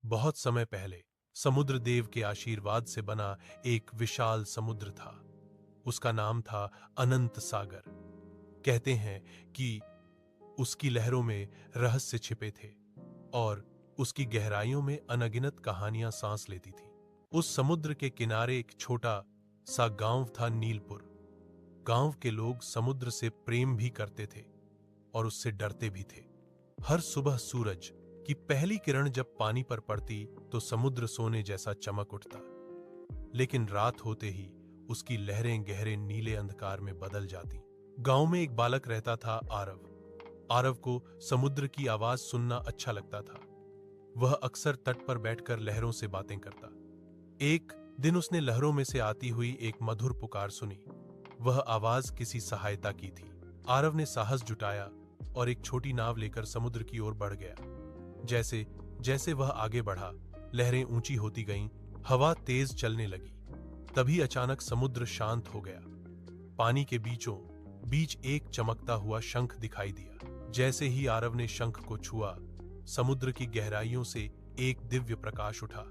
बहुत समय पहले समुद्र देव के आशीर्वाद से बना एक विशाल समुद्र था। उसका नाम था अनंत सागर। कहते हैं कि उसकी लहरों में रहस्य छिपे थे और उसकी गहराइयों में अनगिनत कहानियां सांस लेती थीं। उस समुद्र के किनारे एक छोटा सा गांव था, नीलपुर। गांव के लोग समुद्र से प्रेम भी करते थे और उससे डरते भी थे। हर सुबह सूरज की पहली किरण जब पानी पर पड़ती तो समुद्र सोने जैसा चमक उठता, लेकिन रात होते ही उसकी लहरें गहरे नीले अंधकार में बदल जाती। गांव में एक बालक रहता था, आरव। आरव को समुद्र की आवाज सुनना अच्छा लगता था। वह अक्सर तट पर बैठकर लहरों से बातें करता। एक दिन उसने लहरों में से आती हुई एक मधुर पुकार सुनी। वह आवाज किसी सहायता की थी। आरव ने साहस जुटाया और एक छोटी नाव लेकर समुद्र की ओर बढ़ गया। जैसे जैसे वह आगे बढ़ा, लहरें ऊंची होती गईं, हवा तेज चलने लगी। तभी अचानक समुद्र शांत हो गया। पानी के बीचों बीच एक चमकता हुआ शंख दिखाई दिया। जैसे ही आरव ने शंख को छुआ, समुद्र की गहराइयों से एक दिव्य प्रकाश उठा।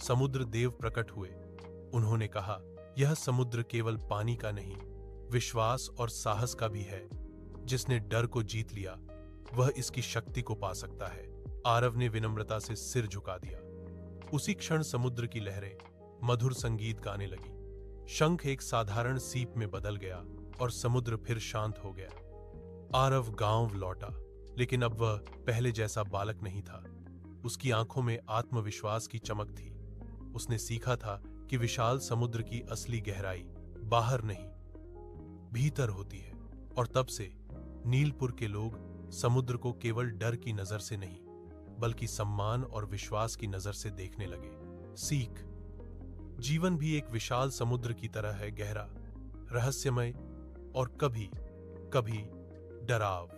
समुद्र देव प्रकट हुए। उन्होंने कहा, यह समुद्र केवल पानी का नहीं, विश्वास और साहस का भी है। जिसने डर को जीत लिया, वह इसकी शक्ति को पा सकता है। आरव ने विनम्रता से सिर झुका दिया। उसी क्षण समुद्र की लहरें मधुर संगीत गाने लगी। शंख एक साधारण सीप में बदल गया और समुद्र फिर शांत हो गया। आरव गांव लौटा, लेकिन अब वह पहले जैसा बालक नहीं था। उसकी आंखों में आत्मविश्वास की चमक थी। उसने सीखा था कि विशाल समुद्र की असली गहराई बाहर नहीं, भीतर होती है। और तब से नीलपुर के लोग समुद्र को केवल डर की नजर से नहीं, बल्कि सम्मान और विश्वास की नजर से देखने लगे। सीख: जीवन भी एक विशाल समुद्र की तरह है, गहरा, रहस्यमय और कभी कभी डराव।